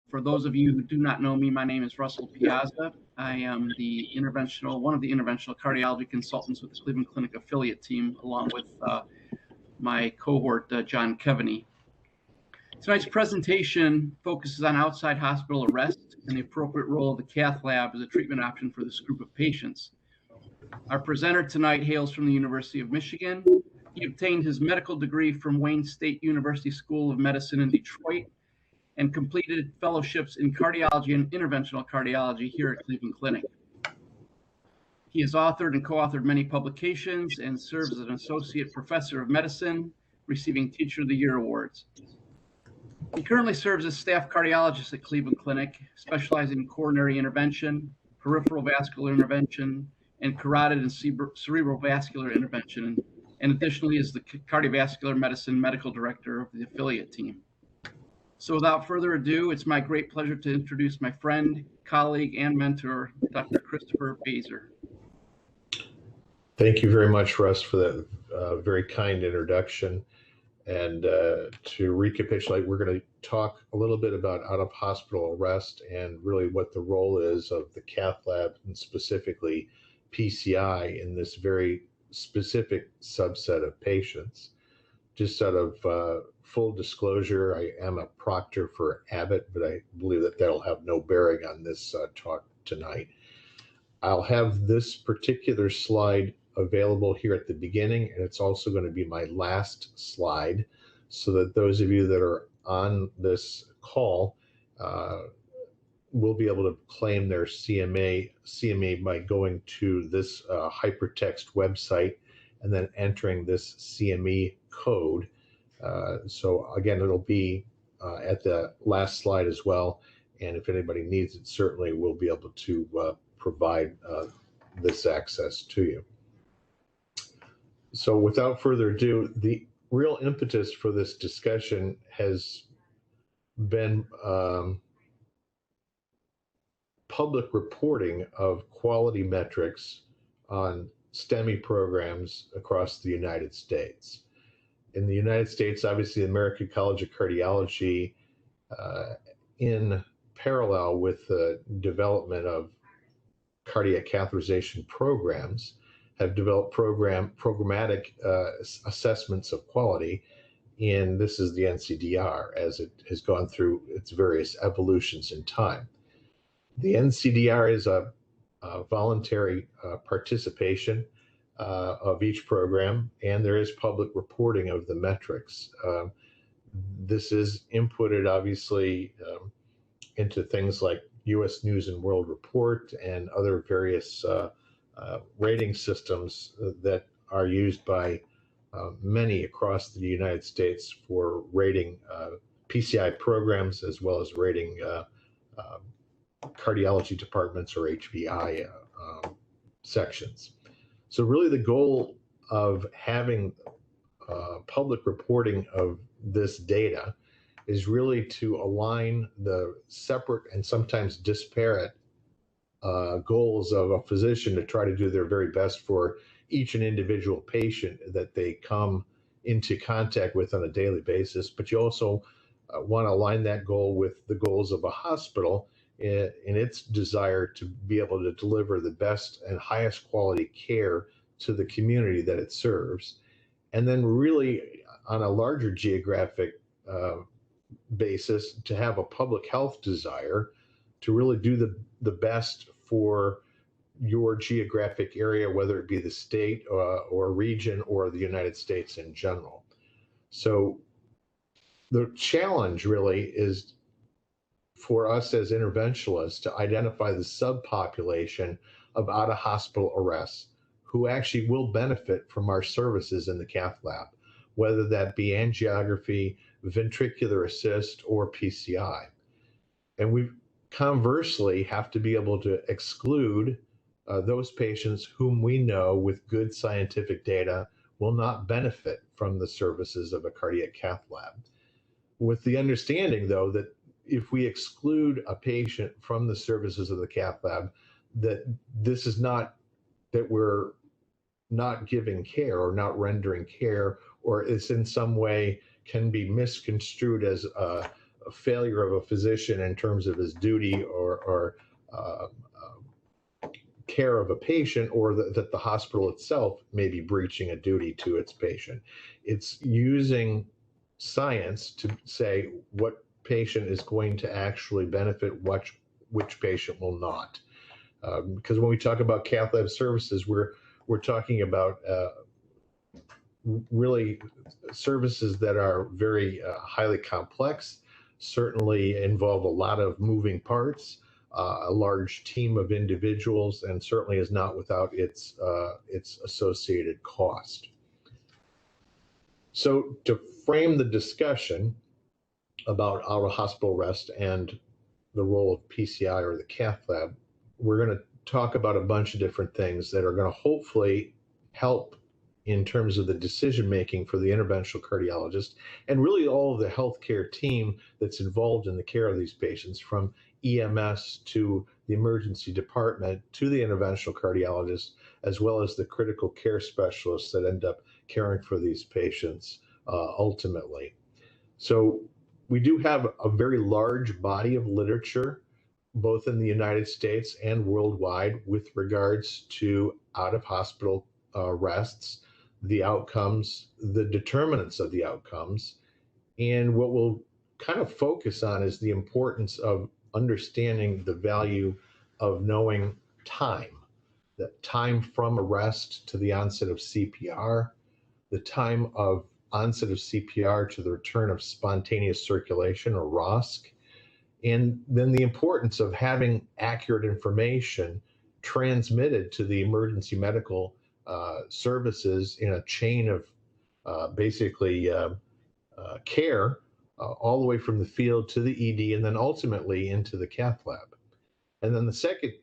For those of you who do not know me, my name is Russell Piazza. I am one of the interventional cardiology consultants with the Cleveland Clinic affiliate team, along with my cohort, John Kevaney. Tonight's presentation focuses on outside hospital arrest and the appropriate role of the cath lab as a treatment option for this group of patients. Our presenter tonight hails from the University of Michigan. He obtained his medical degree from Wayne State University School of Medicine in Detroit and completed fellowships in cardiology and interventional cardiology here at Cleveland Clinic. He has authored and co-authored many publications and serves as an associate professor of medicine, receiving Teacher of the Year awards. He currently serves as staff cardiologist at Cleveland Clinic, specializing in coronary intervention, peripheral vascular intervention, and carotid and cerebral vascular intervention, and additionally is the cardiovascular medicine medical director of the affiliate team. So without further ado, it's my great pleasure to introduce my friend, colleague, and mentor, Dr. Christopher Bajzer. Thank you very much, Russ, for that very kind introduction. And to recapitulate, we're going to talk a little bit about out-of-hospital arrest and really what the role is of the cath lab and specifically PCI in this very specific subset of patients. Just out of full disclosure, I am a proctor for Abbott, but I believe that that'll have no bearing on this talk tonight. I'll have this particular slide available here at the beginning, and it's also going to be my last slide, so that those of you that are on this call will be able to claim their CMA by going to this hypertext website and then entering this CME code. So again, it'll be at the last slide as well. And if anybody needs it, certainly we'll be able to provide this access to you. So without further ado, the real impetus for this discussion has been public reporting of quality metrics on Stemi programs across the United States. In the United States, obviously, the American College of Cardiology, in parallel with the development of cardiac catheterization programs, have developed programmatic assessments of quality, and this is the NCDR as it has gone through its various evolutions in time. The NCDR is a voluntary participation of each program, and there is public reporting of the metrics. This is inputted, obviously, into things like U.S. News and World Report and other various rating systems that are used by many across the United States for rating PCI programs, as well as rating cardiology departments or HVI sections. So really the goal of having public reporting of this data is really to align the separate and sometimes disparate goals of a physician to try to do their very best for each and individual patient that they come into contact with on a daily basis. But you also want to align that goal with the goals of a hospital in its desire to be able to deliver the best and highest quality care to the community that it serves. And then really on a larger geographic basis, to have a public health desire to really do the best for your geographic area, whether it be the state or region or the United States in general. So the challenge really is for us as interventionalists to identify the subpopulation of out-of-hospital arrests who actually will benefit from our services in the cath lab, whether that be angiography, ventricular assist, or PCI. And we conversely have to be able to exclude those patients whom we know with good scientific data will not benefit from the services of a cardiac cath lab. With the understanding, though, that if we exclude a patient from the services of the cath lab, that this is not that we're not giving care or not rendering care, or it's in some way can be misconstrued as a failure of a physician in terms of his duty or care of a patient, or that the hospital itself may be breaching a duty to its patient. It's using science to say what patient is going to actually benefit, which patient will not. Because when we talk about cath lab services, we're talking about really services that are very highly complex, certainly involve a lot of moving parts, a large team of individuals, and certainly is not without its associated cost. So to frame the discussion about out-of-hospital rest and the role of PCI or the cath lab, we're going to talk about a bunch of different things that are going to hopefully help in terms of the decision-making for the interventional cardiologist and really all of the healthcare team that's involved in the care of these patients, from EMS to the emergency department to the interventional cardiologist, as well as the critical care specialists that end up caring for these patients ultimately. So we do have a very large body of literature, both in the United States and worldwide, with regards to out-of-hospital rests, the outcomes, the determinants of the outcomes. And what we'll kind of focus on is the importance of understanding the value of knowing time, that time from arrest to the onset of CPR, the time of onset of CPR to the return of spontaneous circulation, or ROSC, and then the importance of having accurate information transmitted to the emergency medical services in a chain of care, all the way from the field to the ED, and then ultimately into the cath lab. And then the second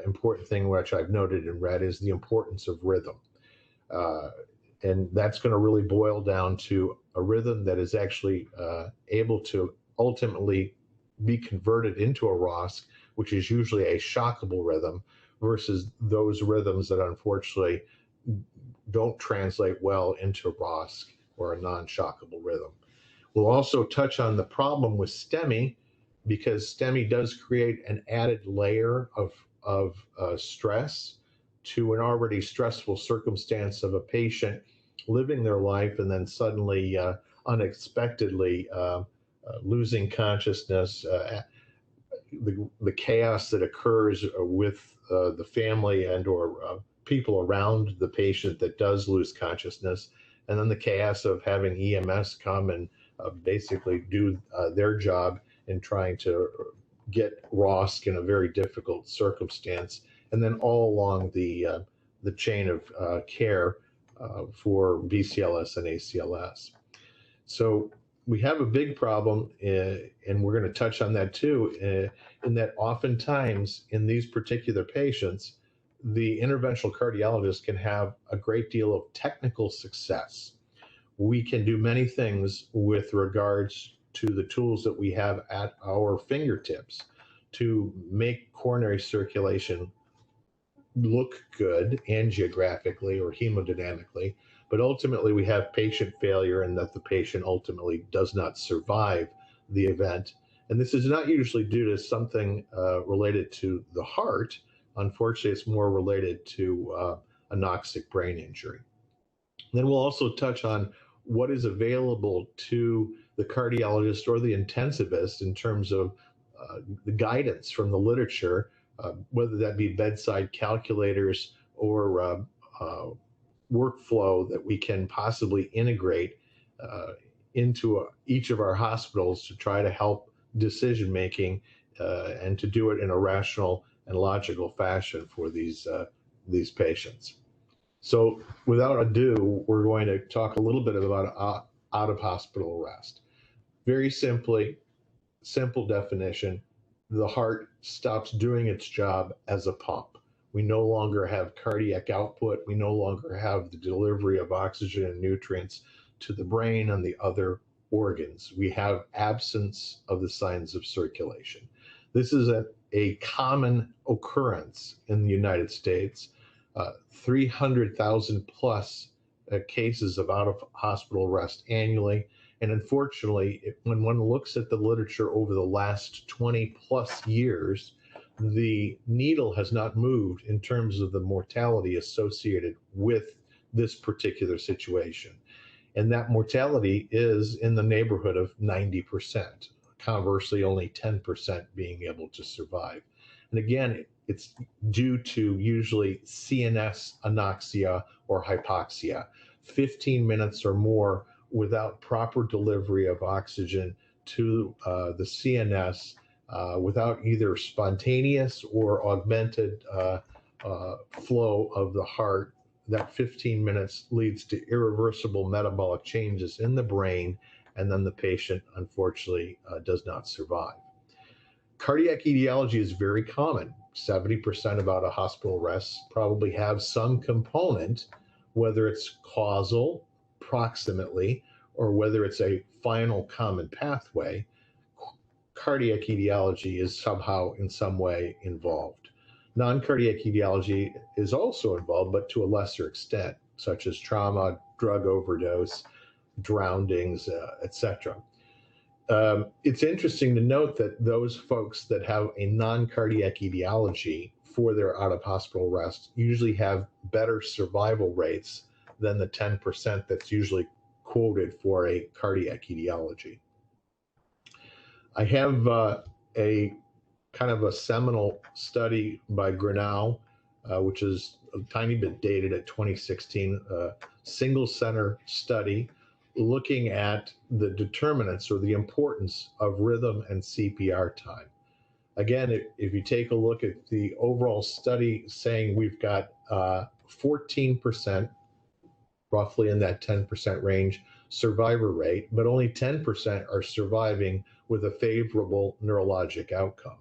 important thing, which I've noted in red, is the importance of rhythm. And that's going to really boil down to a rhythm that is actually able to ultimately be converted into a ROSC, which is usually a shockable rhythm, versus those rhythms that unfortunately don't translate well into ROSC, or a non-shockable rhythm. We'll also touch on the problem with Stemi, because Stemi does create an added layer of stress to an already stressful circumstance of a patient living their life and then suddenly unexpectedly losing consciousness, the chaos that occurs with the family and or people around the patient that does lose consciousness, and then the chaos of having EMS come and basically do their job in trying to get ROSC in a very difficult circumstance, and then all along the chain of care for BCLS and ACLS. So we have a big problem, and we're going to touch on that too, in that oftentimes in these particular patients, the interventional cardiologist can have a great deal of technical success. We can do many things with regards to the tools that we have at our fingertips to make coronary circulation look good angiographically or hemodynamically, but ultimately we have patient failure, and that the patient ultimately does not survive the event. And this is not usually due to something related to the heart. Unfortunately, it's more related to anoxic brain injury. Then we'll also touch on what is available to the cardiologist or the intensivist in terms of the guidance from the literature, whether that be bedside calculators or workflow that we can possibly integrate into each of our hospitals to try to help decision making and to do it in a rational and logical fashion for these patients. So without ado, we're going to talk a little bit about out-of-hospital arrest. Very simply, simple definition, the heart stops doing its job as a pump. We no longer have cardiac output. We no longer have the delivery of oxygen and nutrients to the brain and the other organs. We have absence of the signs of circulation. This is a common occurrence in the United States. 300,000 plus cases of out-of-hospital arrest annually, And unfortunately, when one looks at the literature over the last 20 plus years, the needle has not moved in terms of the mortality associated with this particular situation. And that mortality is in the neighborhood of 90%. Conversely, only 10% being able to survive. And again, it's due to usually CNS anoxia or hypoxia, 15 minutes or more without proper delivery of oxygen to the CNS, without either spontaneous or augmented flow of the heart. That 15 minutes leads to irreversible metabolic changes in the brain, and then the patient, unfortunately, does not survive. Cardiac etiology is very common. 70% of out of hospital arrests probably have some component, whether it's causal, proximately, or whether it's a final common pathway. Cardiac etiology is somehow in some way involved. Non-cardiac etiology is also involved, but to a lesser extent, such as trauma, drug overdose, drownings, etc. It's interesting to note that those folks that have a non-cardiac etiology for their out-of-hospital arrest usually have better survival rates than the 10% that's usually quoted for a cardiac etiology. I have a kind of a seminal study by Grinnell, which is a tiny bit dated at 2016, single center study looking at the determinants or the importance of rhythm and CPR time. Again, if you take a look at the overall study saying we've got 14%, roughly in that 10% range, survivor rate, but only 10% are surviving with a favorable neurologic outcome.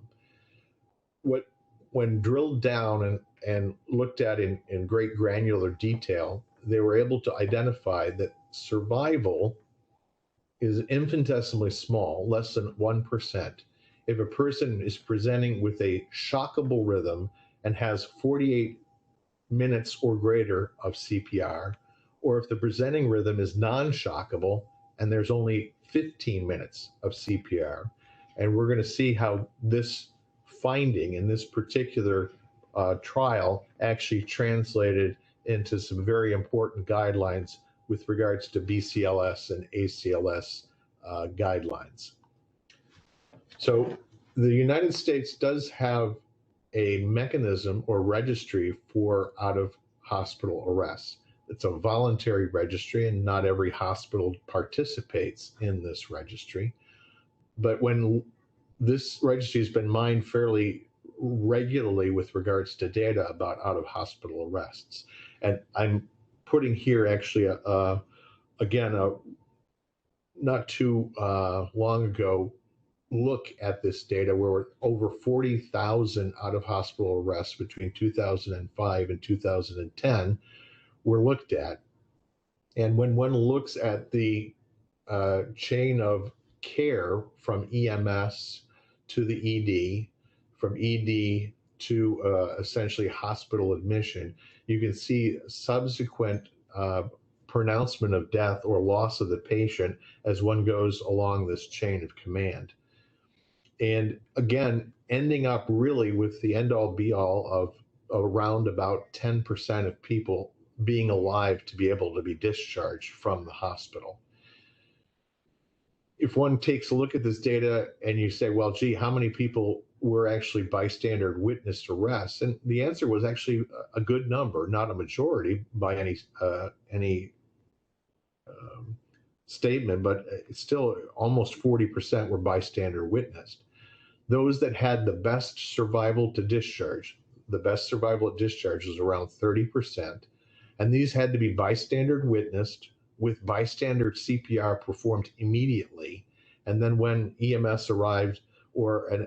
When drilled down and looked at in great granular detail, they were able to identify that survival is infinitesimally small, less than 1%, if a person is presenting with a shockable rhythm and has 48 minutes or greater of CPR, or if the presenting rhythm is non-shockable and there's only 15 minutes of CPR. And we're going to see how this finding in this particular trial actually translated into some very important guidelines with regards to BCLS and ACLS guidelines. So the United States does have a mechanism or registry for out-of-hospital arrests. It's a voluntary registry, and not every hospital participates in this registry. But when this registry has been mined fairly regularly with regards to data about out-of-hospital arrests. And I'm putting here actually, again, not too long ago, look at this data where over 40,000 out-of-hospital arrests between 2005 and 2010 were looked at. And when one looks at the chain of care from EMS to the ED, from ED to essentially hospital admission, you can see subsequent pronouncement of death or loss of the patient as one goes along this chain of command. And again, ending up really with the end-all be-all of around about 10% of people being alive to be able to be discharged from the hospital. If one takes a look at this data and you say, well, gee, how many people were actually bystander witnessed arrests? And the answer was actually a good number, not a majority by any statement, but it's still almost 40% were bystander witnessed. Those that had the best survival to discharge, the best survival at discharge was around 30%. And these had to be bystander witnessed with bystander CPR performed immediately. And then when EMS arrived or a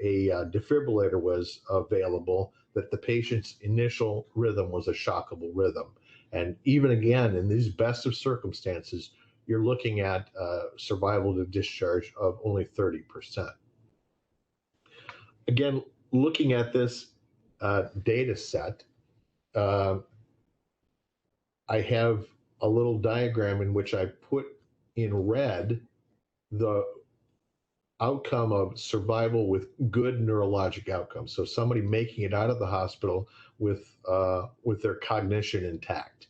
defibrillator was available, that the patient's initial rhythm was a shockable rhythm. And even again, in these best of circumstances, you're looking at survival to discharge of only 30%. Again, looking at this data set, I have a little diagram in which I put in red the outcome of survival with good neurologic outcomes. So somebody making it out of the hospital with their cognition intact.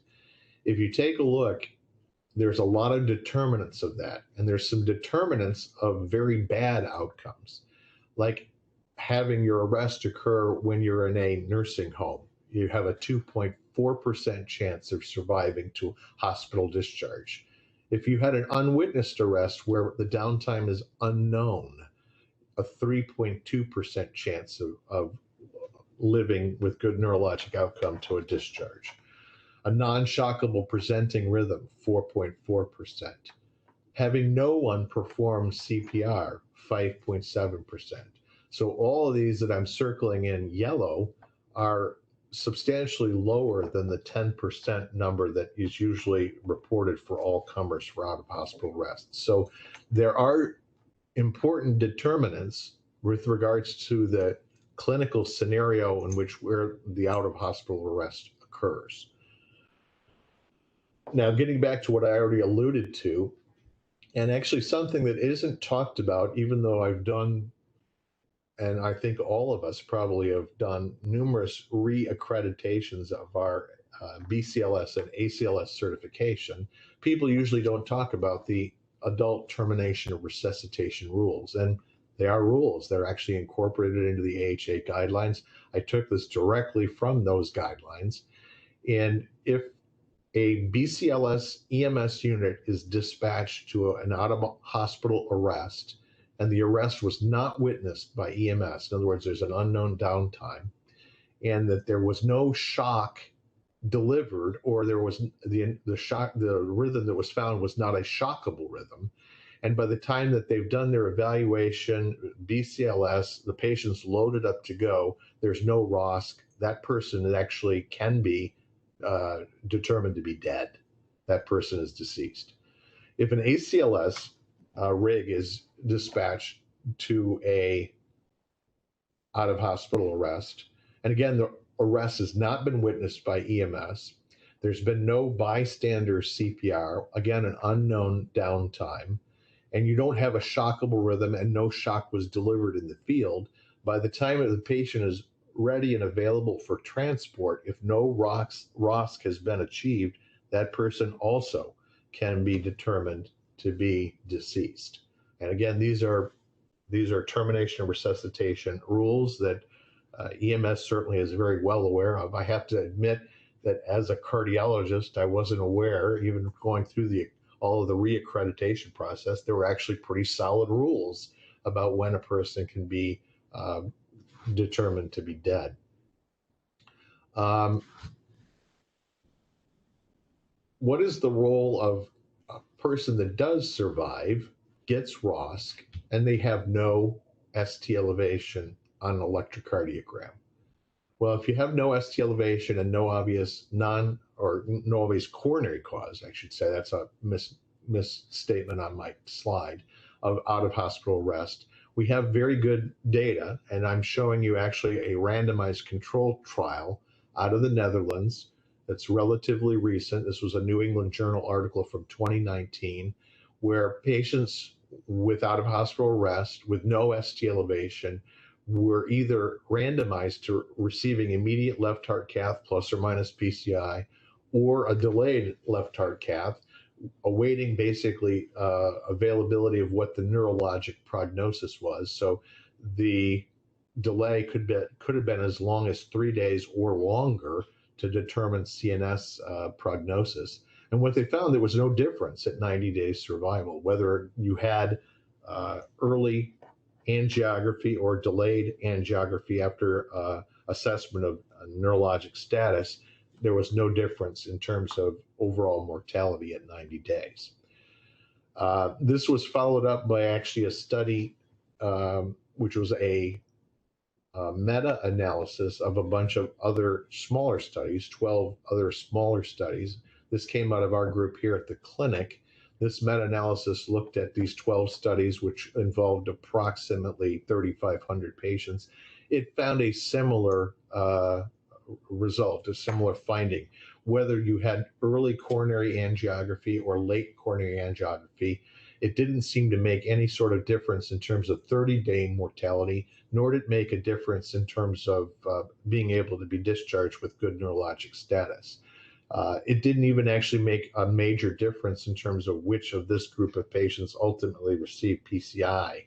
If you take a look, there's a lot of determinants of that, and there's some determinants of very bad outcomes, like having your arrest occur when you're in a nursing home. You have a 2.4% chance of surviving to hospital discharge. If you had an unwitnessed arrest where the downtime is unknown, a 3.2% chance of living with good neurologic outcome to a discharge. A non-shockable presenting rhythm, 4.4%. Having no one perform CPR, 5.7%. So all of these that I'm circling in yellow are substantially lower than the 10% number that is usually reported for all comers for out-of-hospital arrest. So there are important determinants with regards to the clinical scenario in which where the out-of-hospital arrest occurs. Now, getting back to what I already alluded to, and actually something that isn't talked about, even though I've done, and I think all of us probably have done numerous re-accreditations of our BCLS and ACLS certification, people usually don't talk about the adult termination of resuscitation rules. And they are rules. They're actually incorporated into the AHA guidelines. I took this directly from those guidelines. And if a BCLS EMS unit is dispatched to an out-of-hospital arrest, and the arrest was not witnessed by EMS, in other words, there's an unknown downtime, and that there was no shock delivered, or there was the rhythm that was found was not a shockable rhythm. And by the time that they've done their evaluation, BCLS, the patient's loaded up to go, there's no ROSC, that person actually can be determined to be dead. That person is deceased. If an ACLS rig is dispatched to a out-of-hospital arrest, and again, the arrest has not been witnessed by EMS, there's been no bystander CPR, again, an unknown downtime, and you don't have a shockable rhythm and no shock was delivered in the field, by the time that the patient is ready and available for transport, if no ROSC has been achieved, that person also can be determined to be deceased. And again, these are termination and resuscitation rules that EMS certainly is very well aware of. I have to admit that as a cardiologist, I wasn't aware, even going through all of the reaccreditation process, there were actually pretty solid rules about when a person can be determined to be dead. What is the role of a person that does survive, gets ROSC, and they have no ST elevation on an electrocardiogram? Well, if you have no ST elevation and no obvious no obvious coronary cause, I should say, that's a misstatement on my slide, of out-of-hospital arrest, we have very good data, and I'm showing you actually a randomized controlled trial out of the Netherlands that's relatively recent. This was a New England Journal article from 2019, where patients with out-of-hospital arrest with no ST elevation were either randomized to receiving immediate left heart cath plus or minus PCI, or a delayed left heart cath, awaiting basically availability of what the neurologic prognosis was. So the delay could have been as long as 3 days or longer to determine CNS prognosis. And what they found, there was no difference at 90 days survival, whether you had early angiography or delayed angiography after assessment of neurologic status. There was no difference in terms of overall mortality at 90 days. This was followed up by actually a study, which was a meta-analysis of a bunch of other smaller studies, 12 other smaller studies. This came out of our group here at the clinic. This meta-analysis looked at these 12 studies, which involved approximately 3,500 patients. It found a similar result, a similar finding, whether you had early coronary angiography or late coronary angiography. It didn't seem to make any sort of difference in terms of 30-day mortality, nor did it make a difference in terms of being able to be discharged with good neurologic status. It didn't even actually make a major difference in terms of which of this group of patients ultimately received PCI.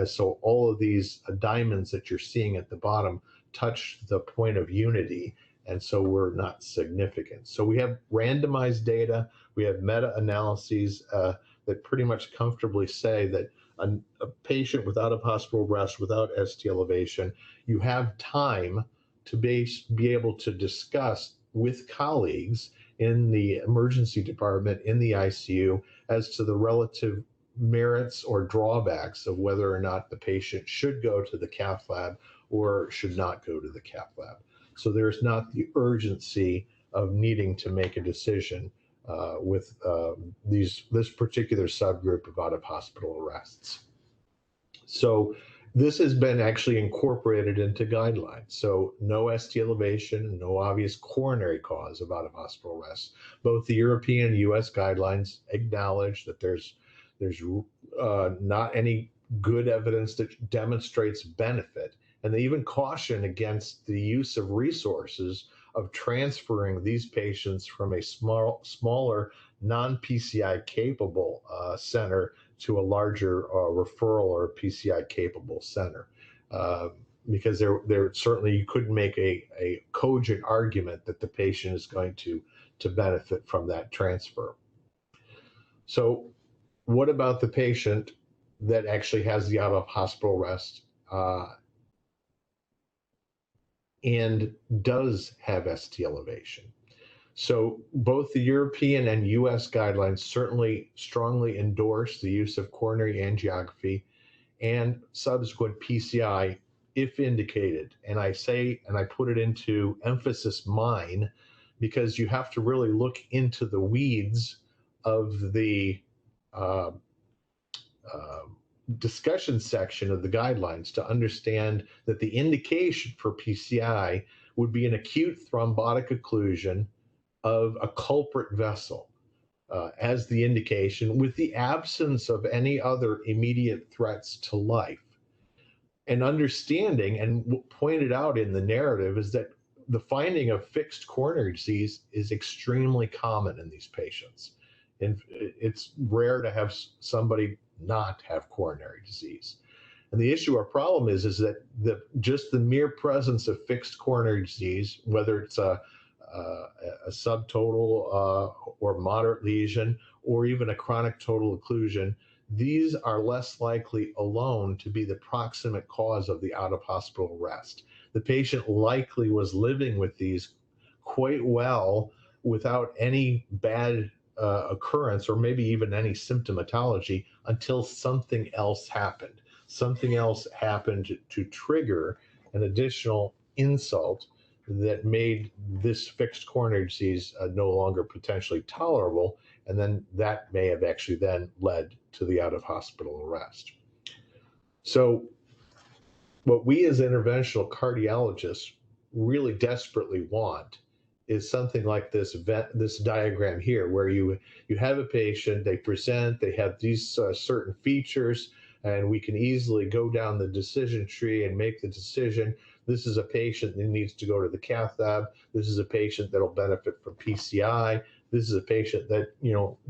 So all of these diamonds that you're seeing at the bottom touch the point of unity, and so we're not significant. So we have randomized data, we have meta-analyses that pretty much comfortably say that a patient with out-of-hospital arrest, without ST elevation, you have time to be able to discuss with colleagues in the emergency department, in the ICU, as to the relative merits or drawbacks of whether or not the patient should go to the cath lab or should not go to the cath lab. So there's not the urgency of needing to make a decision with this particular subgroup of out-of-hospital arrests. So this has been actually incorporated into guidelines. So no ST elevation, no obvious coronary cause of out-of-hospital arrest. Both the European and US guidelines acknowledge that there's not any good evidence that demonstrates benefit. And they even caution against the use of resources of transferring these patients from a smaller, non-PCI capable center to a larger referral or PCI capable center. Because there certainly you couldn't make a cogent argument that the patient is going to benefit from that transfer. So what about the patient that actually has the out-of-hospital arrest and does have ST elevation? So both the European and US guidelines certainly strongly endorse the use of coronary angiography and subsequent PCI if indicated. And I say, and I put it into emphasis mine, because you have to really look into the weeds of the discussion section of the guidelines to understand that the indication for PCI would be an acute thrombotic occlusion of a culprit vessel as the indication, with the absence of any other immediate threats to life. And understanding, and pointed out in the narrative, is that the finding of fixed coronary disease is extremely common in these patients. And it's rare to have somebody not have coronary disease. And the issue or problem is that just the mere presence of fixed coronary disease, whether it's a subtotal or moderate lesion, or even a chronic total occlusion, these are less likely alone to be the proximate cause of the out-of-hospital arrest. The patient likely was living with these quite well without any bad occurrence, or maybe even any symptomatology, until something else happened. Something else happened to trigger an additional insult that made this fixed coronary disease no longer potentially tolerable, and then that may have actually then led to the out-of-hospital arrest. So what we as interventional cardiologists really desperately want is something like this diagram here, where you have a patient, they present, they have these certain features, and we can easily go down the decision tree and make the decision. This is a patient that needs to go to the cath lab. This is a patient that'll benefit from PCI. This is a patient that,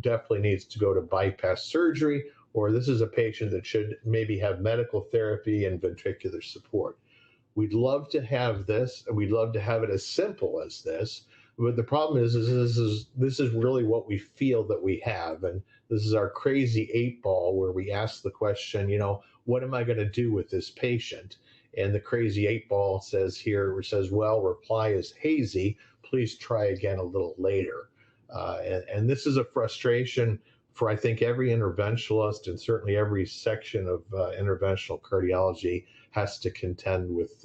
definitely needs to go to bypass surgery, or this is a patient that should maybe have medical therapy and ventricular support. We'd love to have this, and we'd love to have it as simple as this. But the problem is this is really what we feel that we have. And this is our crazy 8-ball, where we ask the question, what am I going to do with this patient? And the crazy 8-ball says, well, reply is hazy. Please try again a little later. And this is a frustration for, I think, every interventionalist, and certainly every section of interventional cardiology has to contend with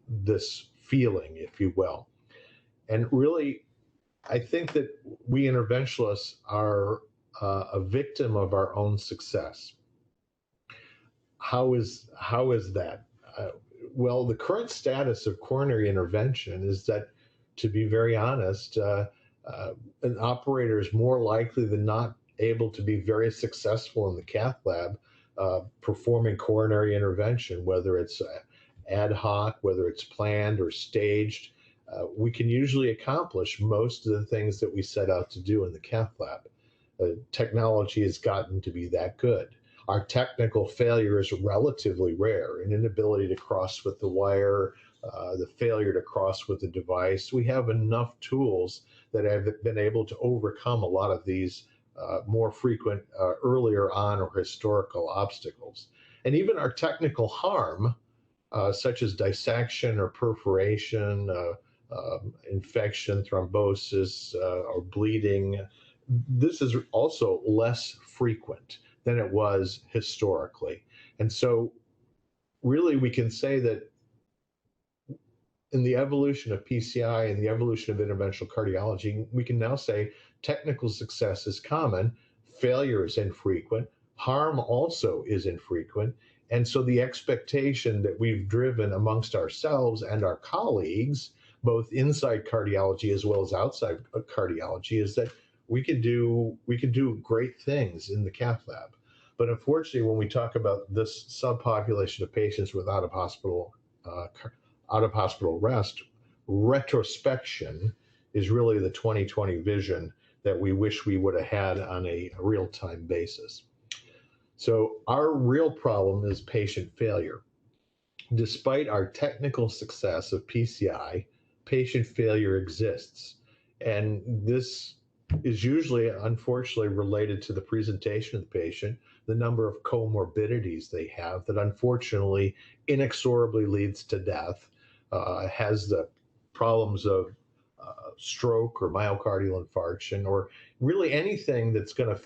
this feeling, if you will. And really, I think that we interventionalists are a victim of our own success. How is that? Well, the current status of coronary intervention is that to be very honest, an operator is more likely than not able to be very successful in the cath lab performing coronary intervention, whether it's ad hoc, whether it's planned or staged. We can usually accomplish most of the things that we set out to do in the cath lab. Technology has gotten to be that good. Our technical failure is relatively rare. An inability to cross with the wire, the failure to cross with the device. We have enough tools that have been able to overcome a lot of these more frequent earlier on or historical obstacles. And even our technical harm, such as dissection or perforation, infection, thrombosis, or bleeding, this is also less frequent than it was historically. And so really we can say that in the evolution of PCI and the evolution of interventional cardiology, we can now say technical success is common, failure is infrequent, harm also is infrequent. And so the expectation that we've driven amongst ourselves and our colleagues, both inside cardiology as well as outside of cardiology, is that we can do great things in the cath lab. But unfortunately, when we talk about this subpopulation of patients with out of hospital rest, retrospection is really the 2020 vision that we wish we would have had on a real-time basis. So our real problem is patient failure. Despite our technical success of PCI, patient failure exists. And this is usually, unfortunately, related to the presentation of the patient, the number of comorbidities they have that unfortunately inexorably leads to death, has the problems of stroke or myocardial infarction, or really anything that's going to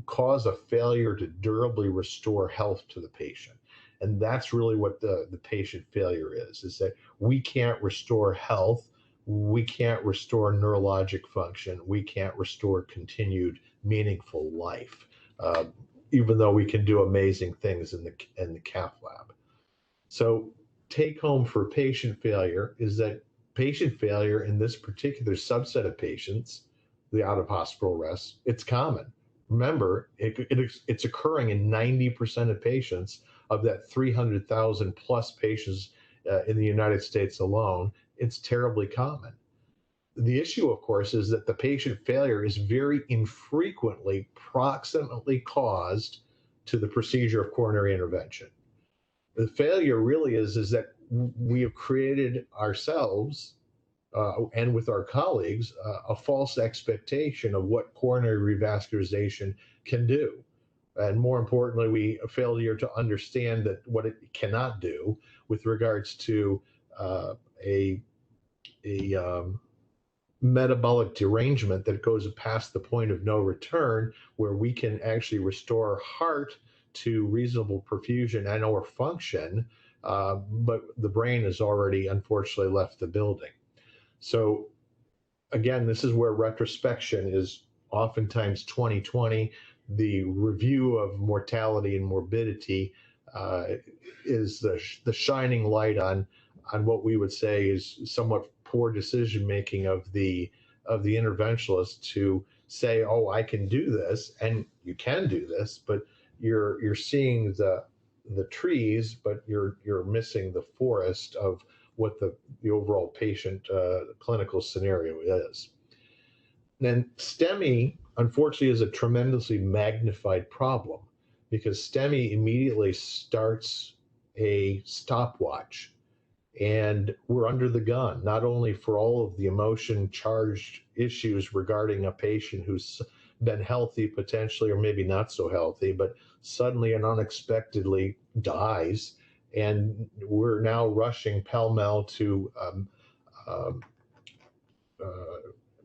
cause a failure to durably restore health to the patient. And that's really what the patient failure is that we can't restore health, we can't restore neurologic function, we can't restore continued meaningful life, even though we can do amazing things in the cath lab. So take home for patient failure is that patient failure in this particular subset of patients, the out of hospital rest, it's common. Remember, it's occurring in 90% of patients of that 300,000 plus patients in the United States alone. It's terribly common. The issue, of course, is that the patient failure is very infrequently proximately caused to the procedure of coronary intervention. The failure really is that we have created ourselves and with our colleagues a false expectation of what coronary revascularization can do. And more importantly, a failure to understand that what it cannot do with regards to a metabolic derangement that goes past the point of no return, where we can actually restore heart to reasonable perfusion and or function, but the brain has already unfortunately left the building. So again, this is where retrospection is oftentimes 2020. The review of mortality and morbidity is the shining light on what we would say is somewhat poor decision making of the interventionalist to say, oh, I can do this, and you can do this, but you're seeing the trees, but you're missing the forest of what the overall patient clinical scenario is. And then Stemi, unfortunately, is a tremendously magnified problem because Stemi immediately starts a stopwatch. And we're under the gun, not only for all of the emotion-charged issues regarding a patient who's been healthy potentially, or maybe not so healthy, but suddenly and unexpectedly dies. And we're now rushing pell-mell to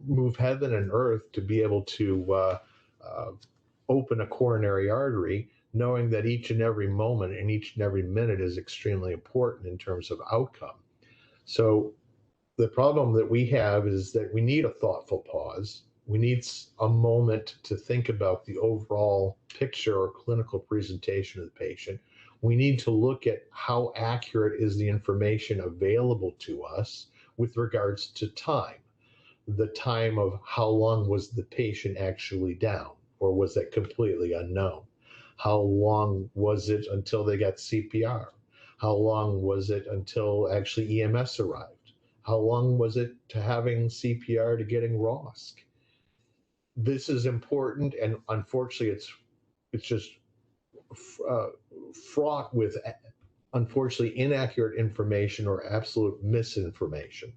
move heaven and earth to be able to open a coronary artery, knowing that each and every moment and each and every minute is extremely important in terms of outcome. So the problem that we have is that we need a thoughtful pause. We need a moment to think about the overall picture or clinical presentation of the patient. We need to look at how accurate is the information available to us. with regards to time. The time of how long was the patient actually down, or was that completely unknown? How long was it until they got CPR? How long was it until actually EMS arrived? How long was it to having CPR to getting ROSC? This is important, and unfortunately, it's just uh, fraught with, unfortunately, inaccurate information or absolute misinformation.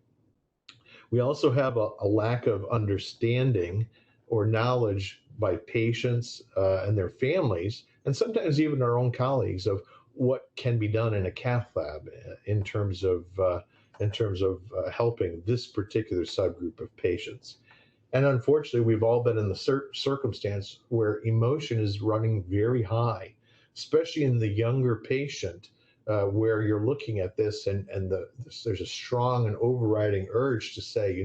We also have a lack of understanding or knowledge by patients and their families, and sometimes even our own colleagues, of what can be done in a cath lab in terms of helping this particular subgroup of patients. And unfortunately, we've all been in the circumstance where emotion is running very high, especially in the younger patient, where you're looking at this and there's a strong and overriding urge to say,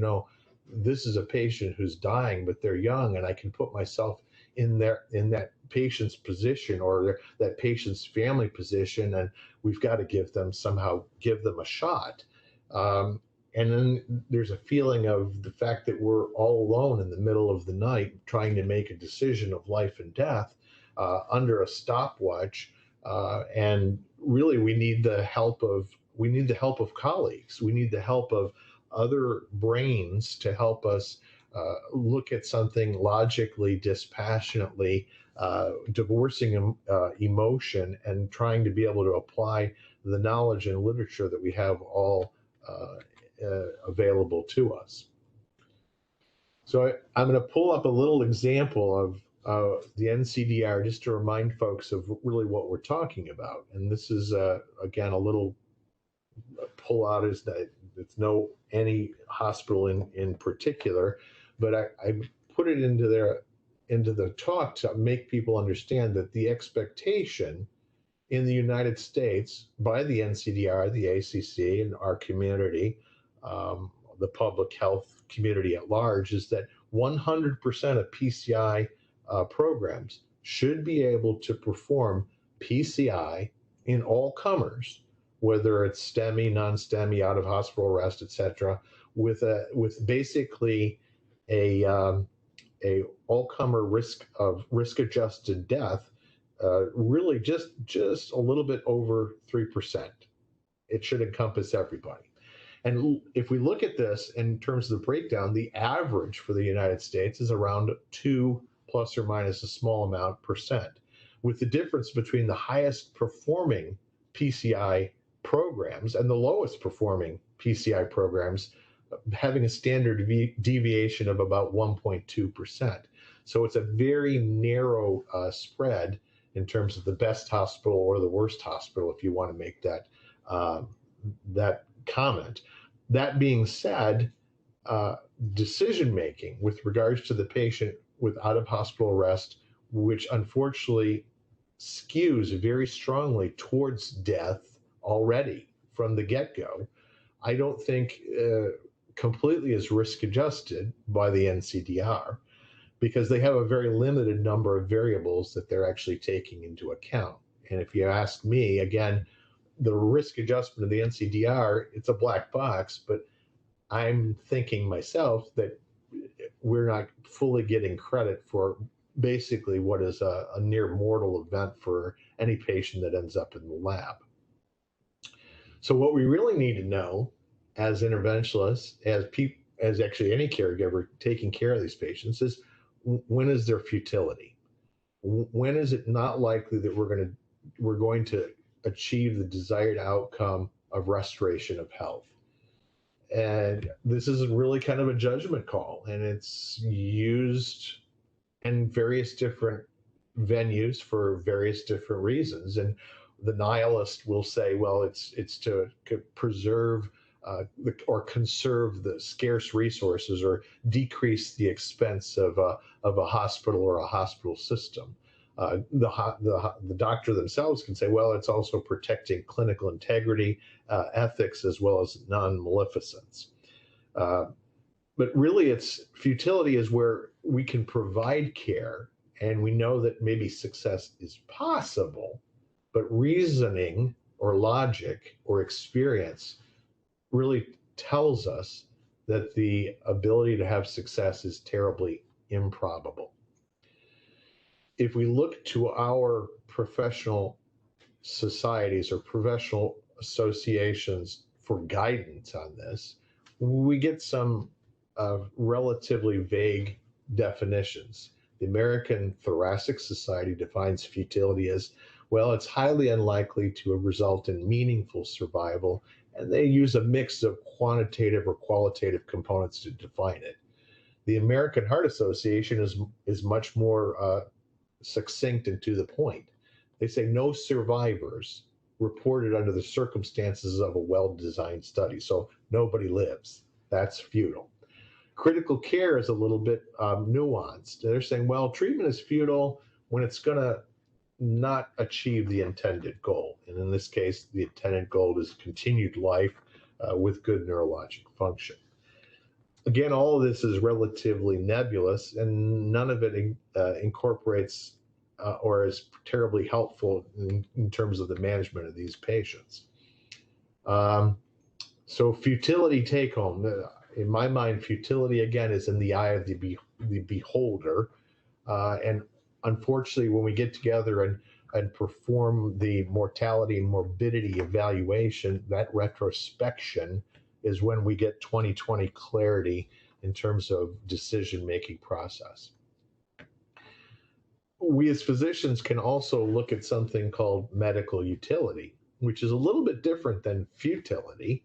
this is a patient who's dying, but they're young, and I can put myself in that patient's position, or that patient's family position, and we've got to give them a shot. And then there's a feeling of the fact that we're all alone in the middle of the night trying to make a decision of life and death under a stopwatch. And really, we need the help of colleagues. We need the help of other brains to help us look at something logically, dispassionately, divorcing emotion, and trying to be able to apply the knowledge and literature that we have all available to us. So I'm going to pull up a little example of the NCDR just to remind folks of really what we're talking about. And this is, again, a little pull out is that it's no any hospital in particular, but I put it into the talk to make people understand that the expectation in the United States by the NCDR, the ACC, and our community, the public health community at large, is that 100% of PCI programs should be able to perform PCI in all comers, whether it's STEMI, non-STEMI, out of hospital arrest, et with basically a all-comer risk adjusted death, really just a little bit over 3%. It should encompass everybody. And if we look at this in terms of the breakdown, the average for the United States is around 2 plus or minus a small amount %, with the difference between the highest performing PCI programs and the lowest performing PCI programs having a standard deviation of about 1.2%. So it's a very narrow spread in terms of the best hospital or the worst hospital, if you want to make that comment. That being said, decision making with regards to the patient with out of hospital arrest, which unfortunately skews very strongly towards death already from the get-go, I don't think completely is risk adjusted by the NCDR, because they have a very limited number of variables that they're actually taking into account. And if you ask me, again, the risk adjustment of the NCDR, it's a black box, but I'm thinking myself that we're not fully getting credit for basically what is a near mortal event for any patient that ends up in the lab. So what we really need to know as interventionalists, as actually any caregiver taking care of these patients, is when is their futility? When is it not likely that we're going to achieve the desired outcome of restoration of health? And this is really kind of a judgment call, and it's used in various different venues for various different reasons. And the nihilist will say, well, it's to preserve or conserve the scarce resources or decrease the expense of a hospital or a hospital system. The doctor themselves can say, well, it's also protecting clinical integrity, ethics, as well as non-maleficence. But really, it's futility is where we can provide care and we know that maybe success is possible, but reasoning or logic or experience really tells us that the ability to have success is terribly improbable. If we look to our professional societies or professional associations for guidance on this, we get some relatively vague definitions. The American Thoracic Society defines futility as, well, it's highly unlikely to result in meaningful survival, and they use a mix of quantitative or qualitative components to define it. The American Heart Association is much more succinct and to the point. They say no survivors reported under the circumstances of a well-designed study. So nobody lives. That's futile. Critical care is a little bit nuanced. They're saying, well, treatment is futile when it's going to not achieve the intended goal. And in this case, the intended goal is continued life with good neurologic function. Again, all of this is relatively nebulous, and none of it incorporates or is terribly helpful in terms of the management of these patients. So futility take home, in my mind, futility again is in the eye of the beholder. And unfortunately, when we get together and perform the mortality and morbidity evaluation, that retrospection is when we get 20/20 clarity in terms of decision-making process. We as physicians can also look at something called medical utility, which is a little bit different than futility,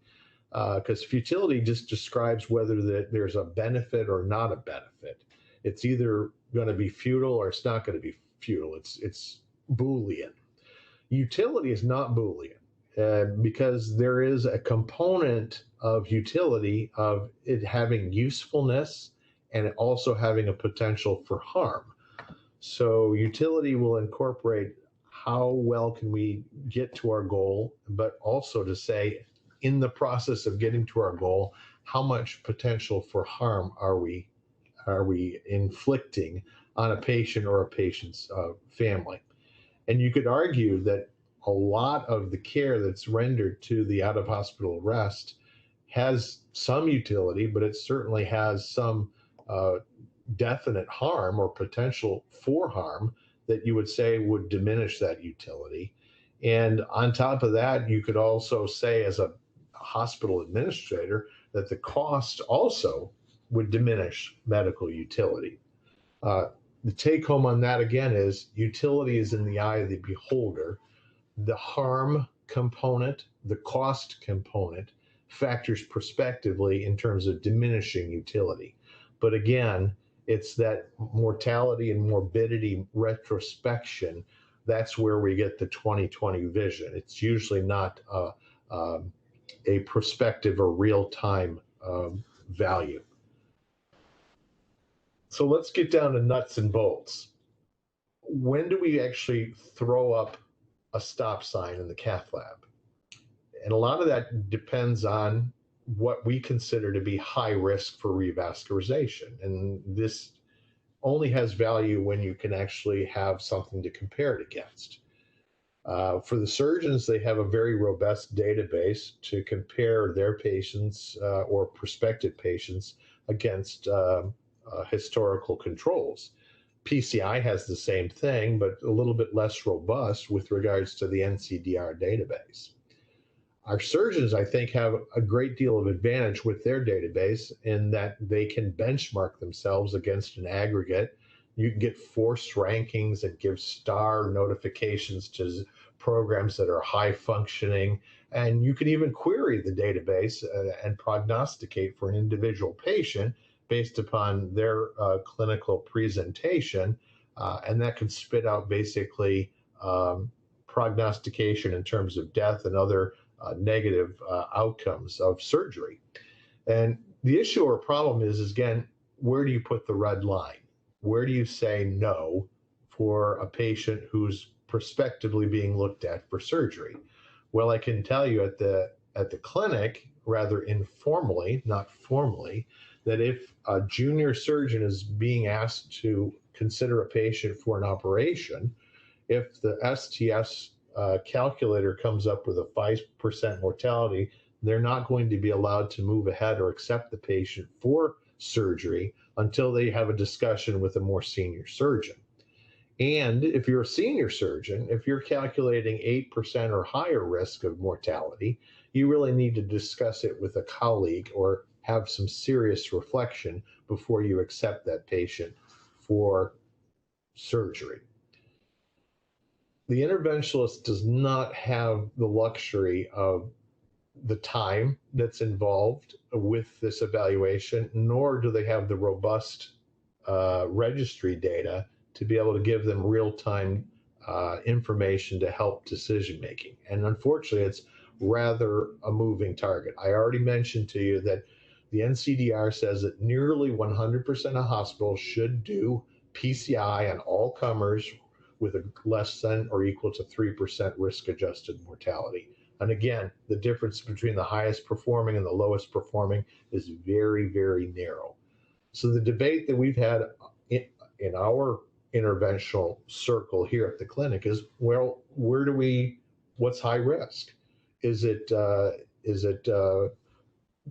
because futility just describes whether there's a benefit or not a benefit. It's either going to be futile or it's not going to be futile. It's Boolean. Utility is not Boolean because there is a component of utility of it having usefulness and it also having a potential for harm. So utility will incorporate how well can we get to our goal, but also to say, in the process of getting to our goal, how much potential for harm are we inflicting on a patient or a patient's family? And you could argue that a lot of the care that's rendered to the out-of-hospital rest has some utility, but it certainly has some definite harm or potential for harm that you would say would diminish that utility. And on top of that, you could also say as a hospital administrator that the cost also would diminish medical utility. The take home on that again is utility is in the eye of the beholder. The harm component, the cost component factors prospectively in terms of diminishing utility. But again, it's that mortality and morbidity retrospection. That's where we get the 20/20 vision. It's usually not a prospective or real-time value. So let's get down to nuts and bolts. When do we actually throw up a stop sign in the cath lab? And a lot of that depends on what we consider to be high risk for revascularization. And this only has value when you can actually have something to compare it against. For the surgeons, they have a very robust database to compare their patients or prospective patients against historical controls. PCI has the same thing, but a little bit less robust with regards to the NCDR database. Our surgeons, I think, have a great deal of advantage with their database in that they can benchmark themselves against an aggregate. You can get forced rankings and give star notifications to programs that are high functioning. And you can even query the database and prognosticate for an individual patient based upon their clinical presentation. And that can spit out basically prognostication in terms of death and other negative outcomes of surgery. And the issue or problem is again, where do you put the red line? Where do you say no for a patient who's prospectively being looked at for surgery? Well, I can tell you at the clinic, rather informally, not formally, that if a junior surgeon is being asked to consider a patient for an operation, if the STS calculator comes up with a 5% mortality, they're not going to be allowed to move ahead or accept the patient for surgery until they have a discussion with a more senior surgeon. And if you're a senior surgeon, if you're calculating 8% or higher risk of mortality, you really need to discuss it with a colleague or have some serious reflection before you accept that patient for surgery. The interventionalist does not have the luxury of the time that's involved with this evaluation, nor do they have the robust registry data to be able to give them real-time information to help decision making. And unfortunately, it's rather a moving target. I already mentioned to you that the NCDR says that nearly 100% of hospitals should do PCI on all comers with a less than or equal to 3% risk-adjusted mortality. And again, the difference between the highest performing and the lowest performing is very, very narrow. So the debate that we've had in our interventional circle here at the clinic is, well, what's high risk? Is it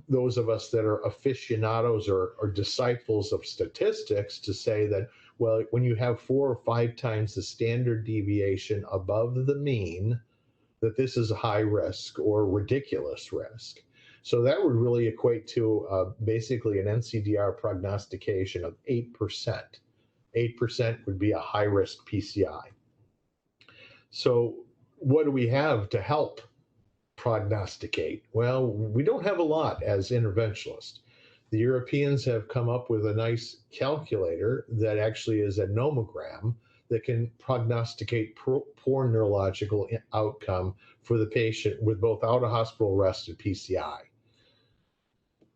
those of us that are aficionados or disciples of statistics to say that, well, when you have 4 or 5 times the standard deviation above the mean, that this is a high risk or ridiculous risk. So that would really equate to basically an NCDR prognostication of 8%. 8% would be a high risk PCI. So what do we have to help prognosticate? Well, we don't have a lot as interventionalists. The Europeans have come up with a nice calculator that actually is a nomogram that can prognosticate poor neurological outcome for the patient with both out-of-hospital arrest and PCI.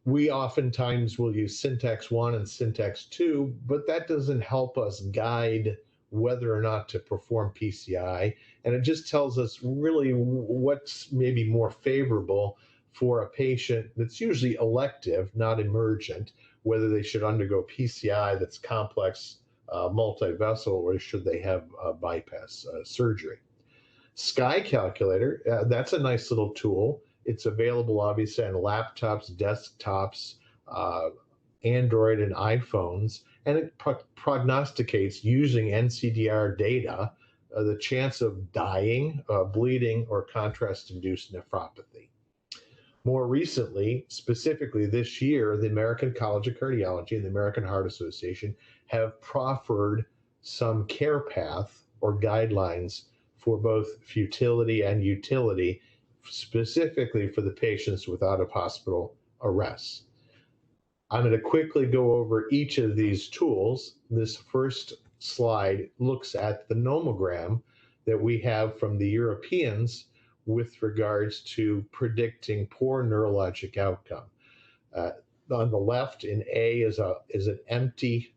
We oftentimes will use syntax 1 and syntax 2, but that doesn't help us guide whether or not to perform PCI. And it just tells us really what's maybe more favorable for a patient that's usually elective, not emergent, whether they should undergo PCI that's complex multi-vessel or should they have bypass surgery. Sky Calculator, that's a nice little tool. It's available obviously on laptops, desktops, Android and iPhones, and it prognosticates using NCDR data the chance of dying, bleeding, or contrast-induced nephropathy. More recently, specifically this year, the American College of Cardiology and the American Heart Association have proffered some care path or guidelines for both futility and utility, specifically for the patients with out-of-hospital arrests. I'm going to quickly go over each of these tools. This first slide looks at the nomogram that we have from the Europeans with regards to predicting poor neurologic outcome. On the left in A is an empty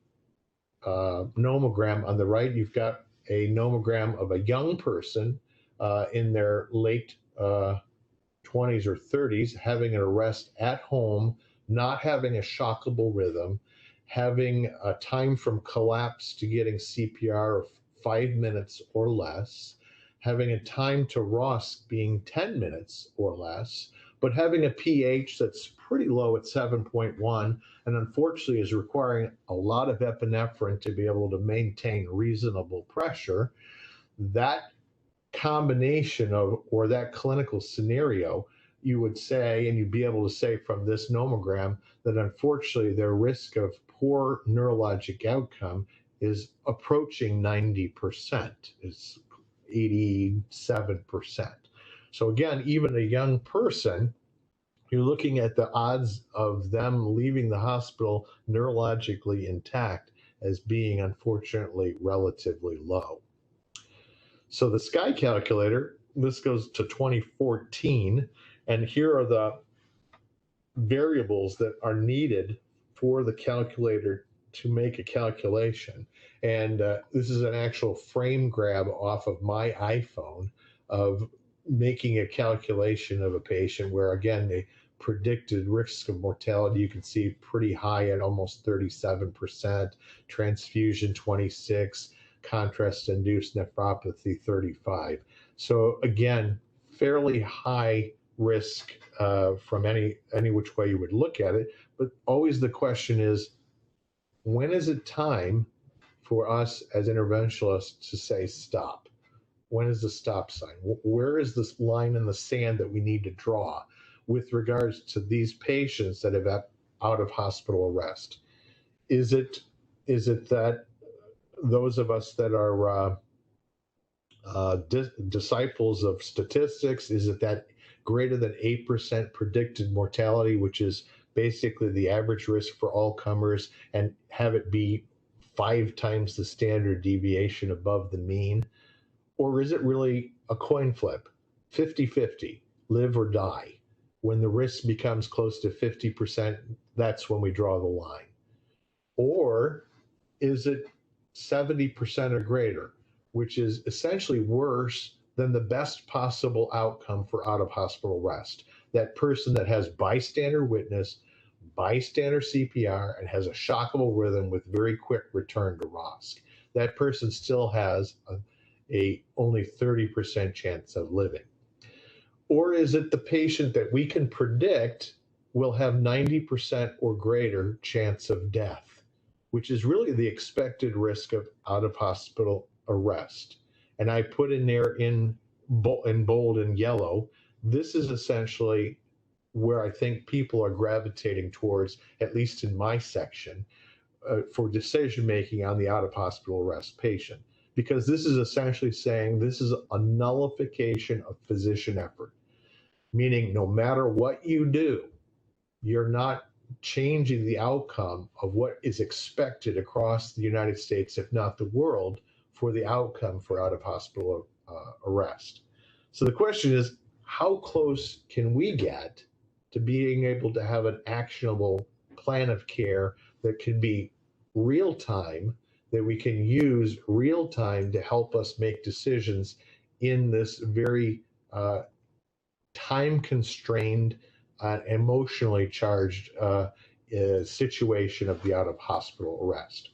nomogram. On the right, you've got a nomogram of a young person in their late 20s or 30s having an arrest at home, not having a shockable rhythm, having a time from collapse to getting CPR of 5 minutes or less, having a time to ROSC being 10 minutes or less, but having a pH that's pretty low at 7.1, and unfortunately is requiring a lot of epinephrine to be able to maintain reasonable pressure. That combination of, or that clinical scenario, you would say, and you'd be able to say from this nomogram, that unfortunately their risk of poor neurologic outcome is approaching 90%. It's 87%. So again, even a young person, you're looking at the odds of them leaving the hospital neurologically intact as being unfortunately relatively low. So the Sky Calculator, this goes to 2014, and here are the variables that are needed for the calculator to make a calculation. And this is an actual frame grab off of my iPhone of making a calculation of a patient where, again, the predicted risk of mortality, you can see pretty high at almost 37%, transfusion 26, contrast-induced nephropathy 35. So again, fairly high risk from any which way you would look at it. But always the question is, when is it time for us as interventionalists to say stop? When is the stop sign? Where is this line in the sand that we need to draw with regards to these patients that have out of hospital arrest? Is it that those of us that are disciples of statistics, is it that greater than 8% predicted mortality, which is basically the average risk for all comers, and have it be 5 times the standard deviation above the mean? Or is it really a coin flip, 50-50, live or die? When the risk becomes close to 50%, that's when we draw the line. Or is it 70% or greater, which is essentially worse than the best possible outcome for out-of-hospital arrest? That person that has bystander witness, bystander CPR, and has a shockable rhythm with very quick return to ROSC. That person still has a only 30% chance of living. Or is it the patient that we can predict will have 90% or greater chance of death, which is really the expected risk of out-of-hospital arrest? And I put in there in bold and yellow, this is essentially where I think people are gravitating towards, at least in my section, for decision-making on the out-of-hospital arrest patient. Because this is essentially saying this is a nullification of physician effort, meaning no matter what you do, you're not changing the outcome of what is expected across the United States, if not the world, for the outcome for out-of-hospital arrest. So the question is, how close can we get to being able to have an actionable plan of care that can be real-time, that we can use real-time to help us make decisions in this very time-constrained, emotionally charged situation of the out-of-hospital arrest?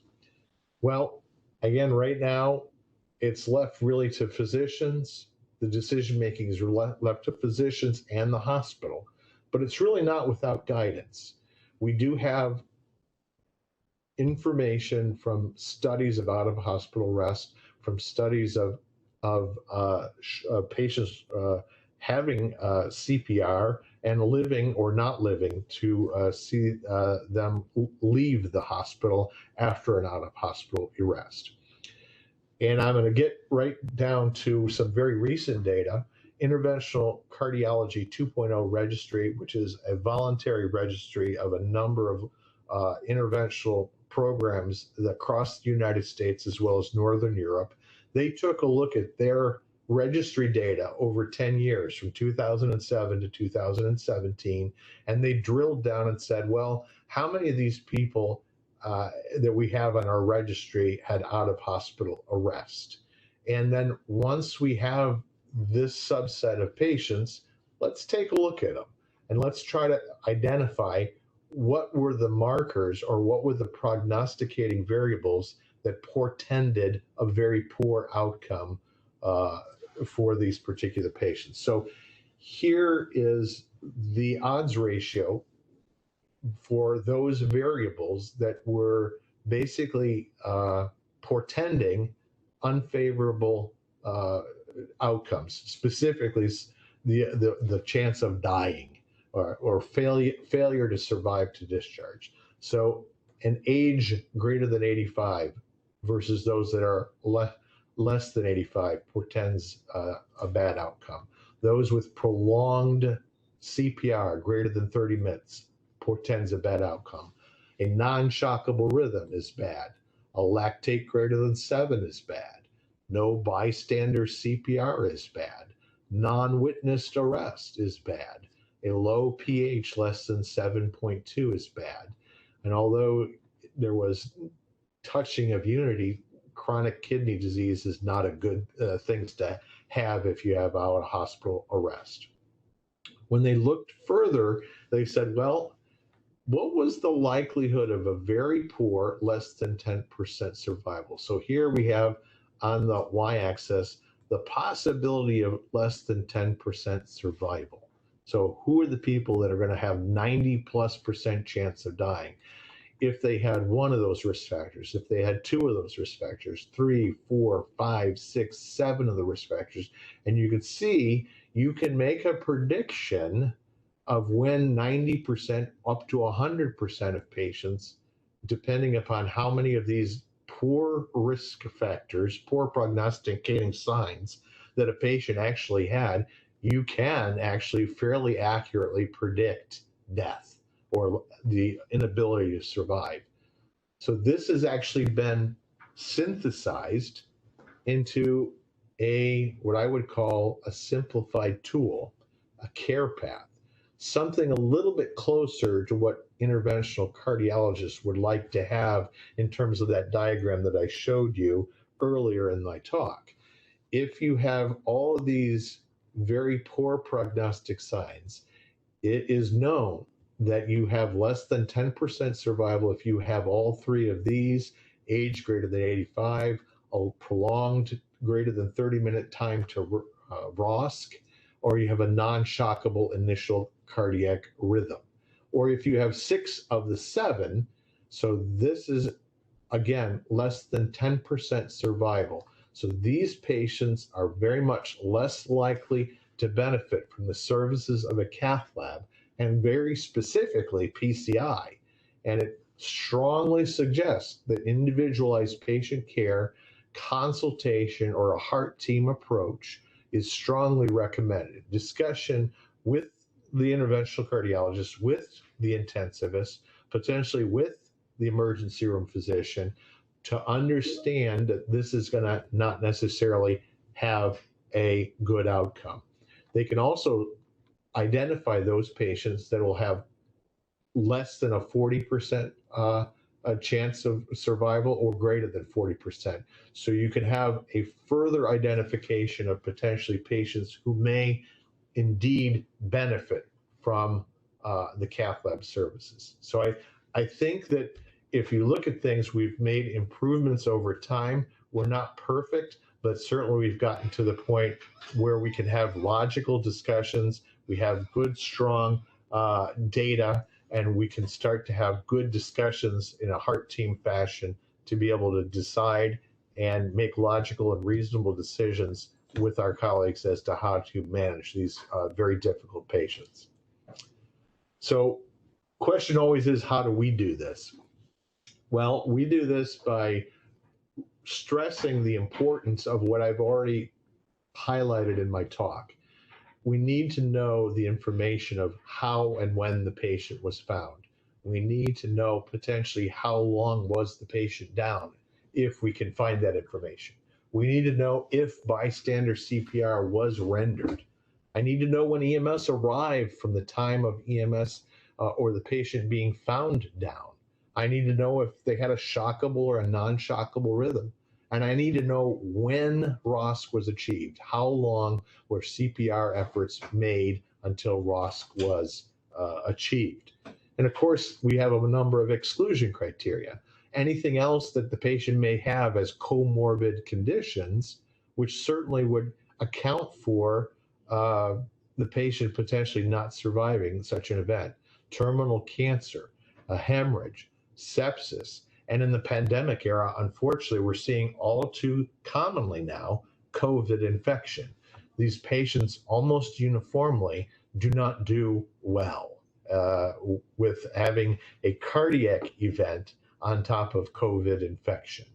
Well, again, right now, it's left really to physicians. The decision-making is left to physicians and the hospital, but it's really not without guidance. We do have information from studies of out-of-hospital arrest, from studies of patients having CPR and living or not living to see them leave the hospital after an out-of-hospital arrest. And I'm going to get right down to some very recent data. Interventional Cardiology 2.0 Registry, which is a voluntary registry of a number of interventional programs across the United States as well as Northern Europe. They took a look at their registry data over 10 years, from 2007 to 2017, and they drilled down and said, well, how many of these people that we have on our registry had out-of-hospital arrest? And then once we have this subset of patients, let's take a look at them and let's try to identify what were the markers or what were the prognosticating variables that portended a very poor outcome for these particular patients. So here is the odds ratio for those variables that were basically portending unfavorable outcomes, specifically the chance of dying or failure to survive to discharge. So an age greater than 85 versus those that are less than 85 portends a bad outcome. Those with prolonged CPR greater than 30 minutes portends a bad outcome. A non-shockable rhythm is bad. A lactate greater than 7 is bad. No bystander CPR is bad. Non-witnessed arrest is bad. A low pH less than 7.2 is bad. And although there was touching of unity, chronic kidney disease is not a good thing to have if you have out-of-hospital arrest. When they looked further, they said, well, what was the likelihood of a very poor, less than 10% survival? So here we have on the y-axis the possibility of less than 10% survival. So who are the people that are going to have 90+% chance of dying? If they had one of those risk factors, if they had two of those risk factors, 3, 4, 5, 6, 7 of the risk factors, and you can see you can make a prediction of when 90% up to 100% of patients, depending upon how many of these poor risk factors, poor prognosticating signs that a patient actually had, you can actually fairly accurately predict death or the inability to survive. So this has actually been synthesized into what I would call a simplified tool, a care path, something a little bit closer to what interventional cardiologists would like to have in terms of that diagram that I showed you earlier in my talk. If you have all of these very poor prognostic signs, it is known that you have less than 10% survival if you have all three of these: age greater than 85, a prolonged greater than 30-minute time to ROSC, or you have a non-shockable initial cardiac rhythm. Or if you have 6 of the 7, so this is, again, less than 10% survival. So these patients are very much less likely to benefit from the services of a cath lab, and very specifically PCI. And it strongly suggests that individualized patient care, consultation, or a heart team approach is strongly recommended. Discussion with the interventional cardiologist, with the intensivist, potentially with the emergency room physician, to understand that this is going to not necessarily have a good outcome. They can also identify those patients that will have less than a 40% a chance of survival or greater than 40%. So you can have a further identification of potentially patients who may indeed benefit from the cath lab services. So I think that if you look at things, we've made improvements over time. We're not perfect, but certainly we've gotten to the point where we can have logical discussions. We have good, strong data, and we can start to have good discussions in a heart team fashion to be able to decide and make logical and reasonable decisions with our colleagues as to how to manage these very difficult patients. So question always is, how do we do this? Well, we do this by stressing the importance of what I've already highlighted in my talk. We need to know the information of how and when the patient was found. We need to know potentially how long was the patient down, if we can find that information. We need to know if bystander CPR was rendered. I need to know when EMS arrived from the time of EMS or the patient being found down. I need to know if they had a shockable or a non-shockable rhythm. And I need to know when ROSC was achieved. How long were CPR efforts made until ROSC was achieved? And of course, we have a number of exclusion criteria. Anything else that the patient may have as comorbid conditions, which certainly would account for the patient potentially not surviving such an event. Terminal cancer, a hemorrhage, sepsis, and in the pandemic era, unfortunately, we're seeing all too commonly now COVID infection. These patients almost uniformly do not do well with having a cardiac event on top of COVID infection.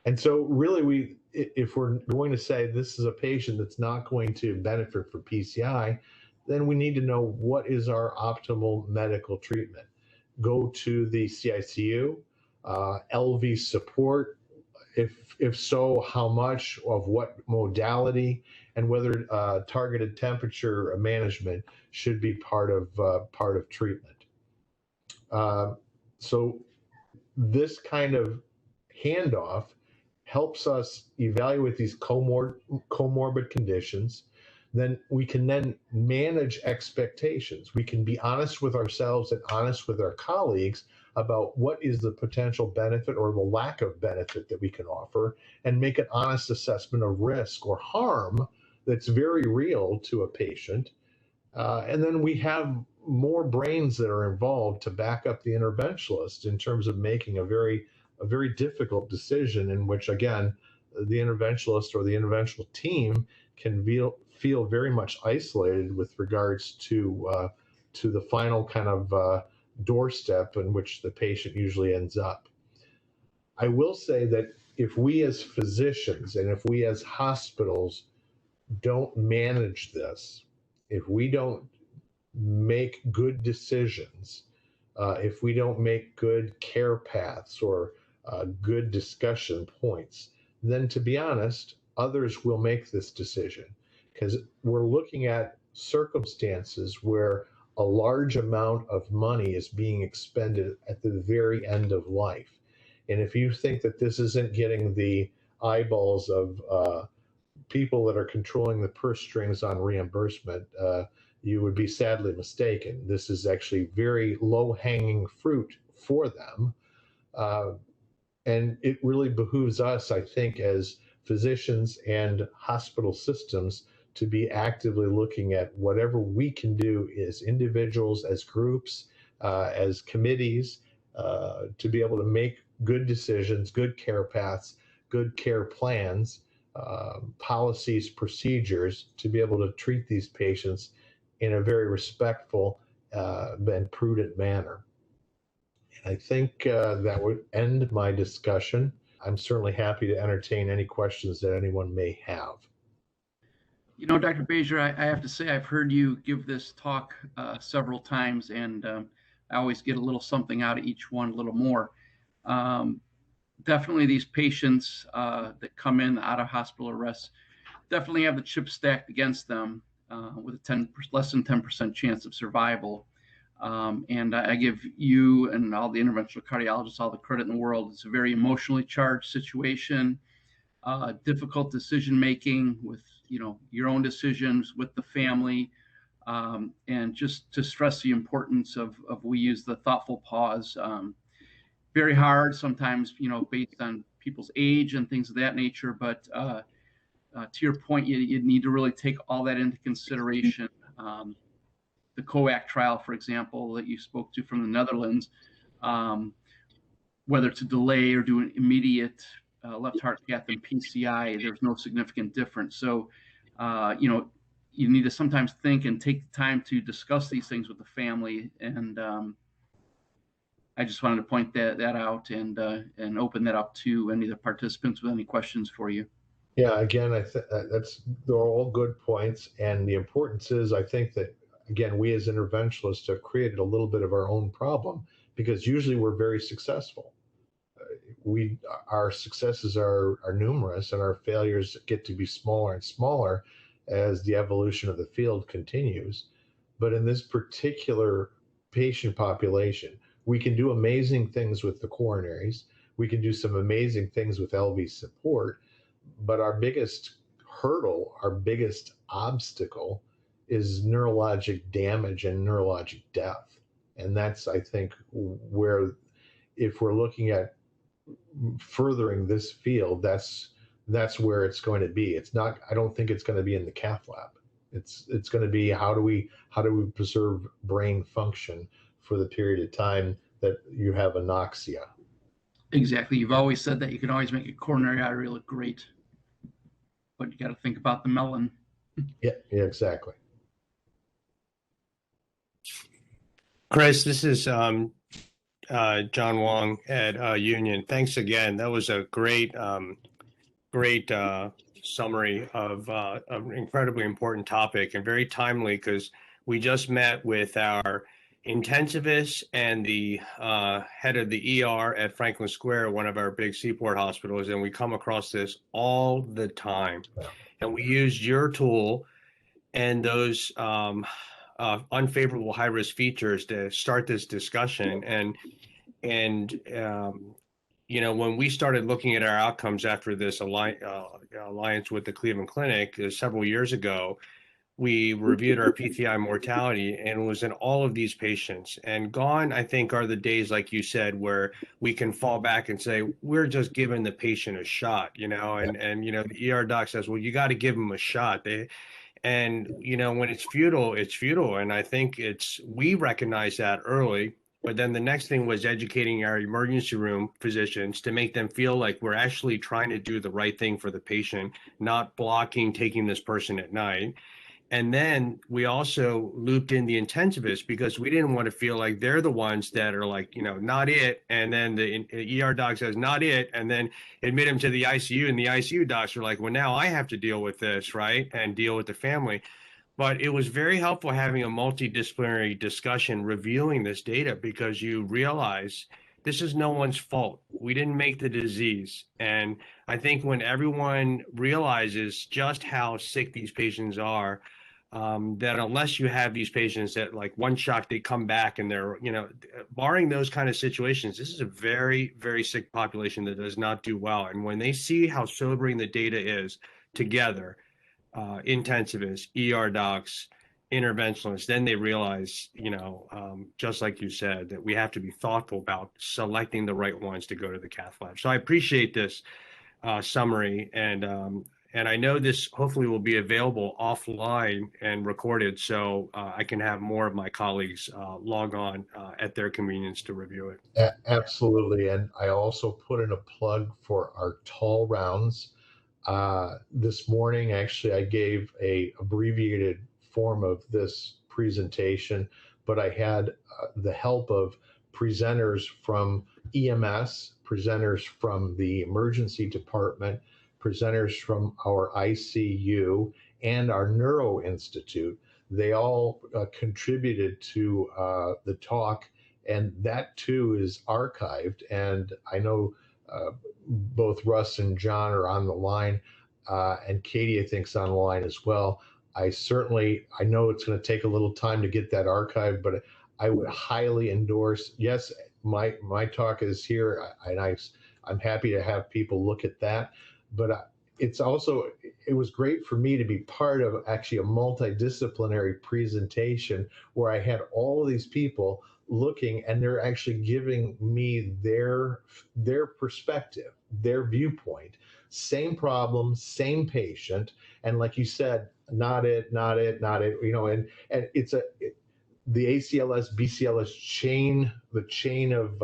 And so really, if we're going to say this is a patient that's not going to benefit from PCI, then we need to know what is our optimal medical treatment. Go to the CICU, LV support, if so, how much, of what modality, and whether targeted temperature management should be part of treatment. So this kind of handoff helps us evaluate these comorbid conditions. Then we can then manage expectations. We can be honest with ourselves and honest with our colleagues about what is the potential benefit or the lack of benefit that we can offer, and make an honest assessment of risk or harm that's very real to a patient, And then we have more brains that are involved to back up the interventionalist in terms of making a very difficult decision in which, again, the interventionalist or the interventional team can feel very much isolated with regards to the final kind of doorstep in which the patient usually ends up. I will say that if we as physicians and if we as hospitals don't manage this, if we don't make good decisions, if we don't make good care paths or good discussion points, then to be honest, others will make this decision because we're looking at circumstances where a large amount of money is being expended at the very end of life. And if you think that this isn't getting the eyeballs of people that are controlling the purse strings on reimbursement, you would be sadly mistaken. This is actually very low-hanging fruit for them. And it really behooves us, I think, as physicians and hospital systems to be actively looking at whatever we can do as individuals, as groups, as committees, to be able to make good decisions, good care paths, good care plans, policies, procedures to be able to treat these patients in a very respectful and prudent manner. And I think that would end my discussion. I'm certainly happy to entertain any questions that anyone may have. You know, Dr. Bajzer, I have to say I've heard you give this talk several times, and I always get a little something out of each one, a little more. Definitely these patients that come in out of hospital arrests definitely have the chip stacked against them with a less than 10% chance of survival. And I give you and all the interventional cardiologists all the credit in the world. It's a very emotionally charged situation, difficult decision making with your own decisions with the family, and just to stress the importance of we use the thoughtful pause. Very hard sometimes, based on people's age and things of that nature. But to your point, you need to really take all that into consideration. The COAC trial, for example, that you spoke to from the Netherlands, whether to delay or do an immediate left heart cath and PCI, there's no significant difference. So, you need to sometimes think and take the time to discuss these things with the family. And I just wanted to point that out and open that up to any of the participants with any questions for you. Yeah, again, they're all good points. And the importance is, I think that, again, we as interventionalists have created a little bit of our own problem because usually we're very successful. Our successes are numerous and our failures get to be smaller and smaller as the evolution of the field continues. But in this particular patient population, we can do amazing things with the coronaries. We can do some amazing things with LV support, but our biggest hurdle, our biggest obstacle is neurologic damage and neurologic death. And that's, I think, where if we're looking at furthering this field, that's where it's going to be. It's not, I don't think it's going to be in the cath lab. It's going to be how do we preserve brain function for the period of time that you have anoxia. Exactly. You've always said that you can always make a coronary artery look great, but you got to think about the melon. Yeah, exactly. Chris, this is John Wong at Union. Thanks again. That was a great summary of an incredibly important topic and very timely because we just met with our intensivist and the head of the ER at Franklin Square, one of our big seaport hospitals, and we come across this all the time. And we used your tool and those unfavorable high-risk features to start this discussion. And when we started looking at our outcomes after this alliance with the Cleveland Clinic several years ago, we reviewed our PCI mortality, and it was in all of these patients. And gone, I think, are the days, like you said, where we can fall back and say, we're just giving the patient a shot, and the ER doc says, well, you got to give them a shot. And, when it's futile, it's futile. And I think we recognize that early. But then the next thing was educating our emergency room physicians to make them feel like we're actually trying to do the right thing for the patient, not blocking taking this person at night. And then we also looped in the intensivists because we didn't want to feel like they're the ones that are like, not it. And then the ER doc says, not it. And then admit him to the ICU. And the ICU docs are like, well, now I have to deal with this, right? And deal with the family. But it was very helpful having a multidisciplinary discussion reviewing this data because you realize this is no one's fault. We didn't make the disease. And I think when everyone realizes just how sick these patients are, that unless you have these patients that like one shot they come back and they're, barring those kind of situations, this is a very, very sick population that does not do well. And when they see how sobering the data is together, intensivists, ER docs, interventionalists, then they realize, just like you said, that we have to be thoughtful about selecting the right ones to go to the cath lab. So I appreciate this summary, and I know this hopefully will be available offline and recorded, so I can have more of my colleagues log on at their convenience to review it. Absolutely. And I also put in a plug for our tall rounds. This morning, actually, I gave a abbreviated form of this presentation, but I had the help of presenters from EMS, presenters from the emergency department, presenters from our ICU and our Neuro Institute. They all contributed to the talk, and that too is archived. And I know both Russ and John are on the line, and Katie, I think, is on the line as well. I know it's going to take a little time to get that archived, but I would highly endorse. Yes, my talk is here, and I'm happy to have people look at that. But it was great for me to be part of actually a multidisciplinary presentation where I had all of these people looking, and they're actually giving me their perspective, their viewpoint. Same problem, same patient, and like you said, not it, and it's the ACLS, BCLS chain, the chain of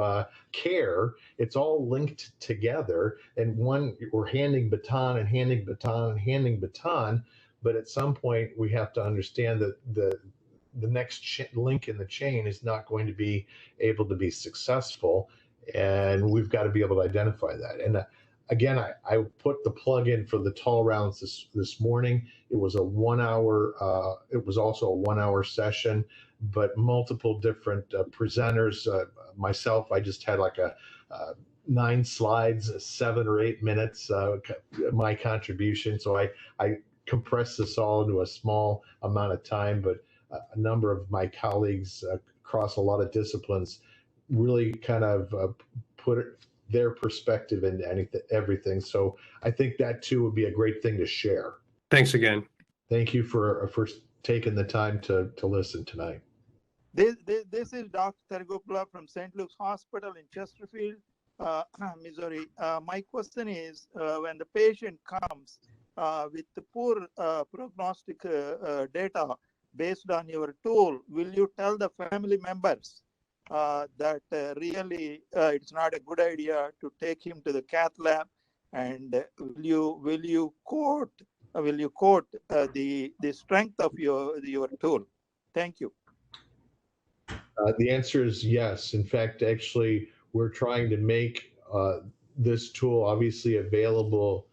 care, it's all linked together. And we're handing baton and handing baton and handing baton. But at some point, we have to understand that the next link in the chain is not going to be able to be successful. And we've got to be able to identify that. And again, I put the plug in for the tall rounds this morning. It was a 1 hour, it was also a 1 hour session, but multiple different presenters. Myself, I just had like a 9 slides, 7 or 8 minutes, my contribution. So I compressed this all into a small amount of time, but a number of my colleagues across a lot of disciplines really kind of put their perspective into everything. So I think that too would be a great thing to share. Thanks again. Thank you for taking the time to listen tonight. This is Dr. Tharagopala from St. Luke's Hospital in Chesterfield, Missouri. My question is, when the patient comes with the poor prognostic data based on your tool, will you tell the family members that really it's not a good idea to take him to the cath lab? And will you quote the strength of your tool? Thank you. The answer is yes. In fact, actually, we're trying to make this tool obviously available.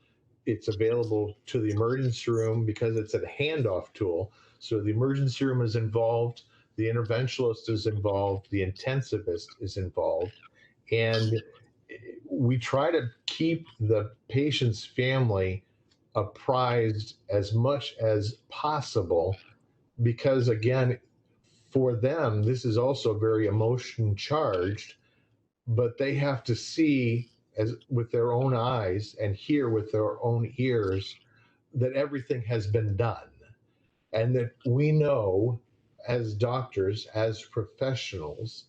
It's available to the emergency room because it's a handoff tool. So the emergency room is involved, the interventionalist is involved, the intensivist is involved. And we try to keep the patient's family apprised as much as possible because, again, for them, this is also very emotion charged, but they have to see with their own eyes and hear with their own ears that everything has been done. And that we know as doctors, as professionals,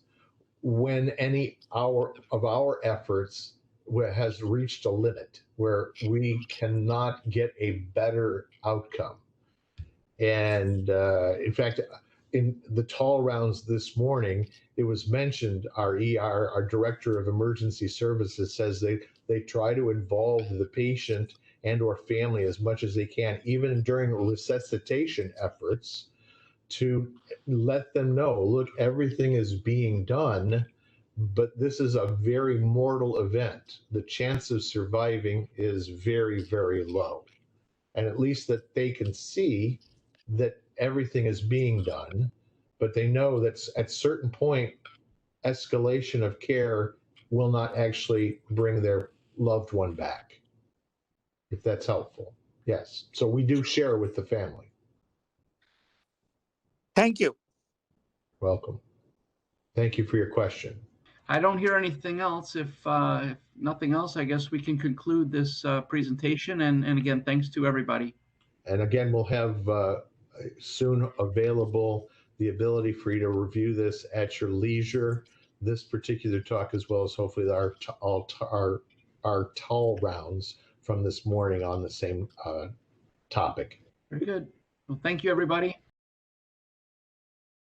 when any of our efforts has reached a limit where we cannot get a better outcome. And in fact, in the tall rounds this morning, it was mentioned our our director of emergency services says they try to involve the patient and or family as much as they can, even during resuscitation efforts, to let them know, look, everything is being done, but this is a very mortal event. The chance of surviving is very, very low. And at least that they can see that everything is being done, but they know that at certain point, escalation of care will not actually bring their loved one back, if that's helpful. Yes. So we do share with the family. Thank you. Welcome. Thank you for your question. I don't hear anything else. If nothing else, I guess we can conclude this presentation. And again, thanks to everybody. And again, we'll have soon available the ability for you to review this at your leisure, this particular talk, as well as hopefully our tall rounds from this morning on the same topic. Very good. Well, thank you, everybody.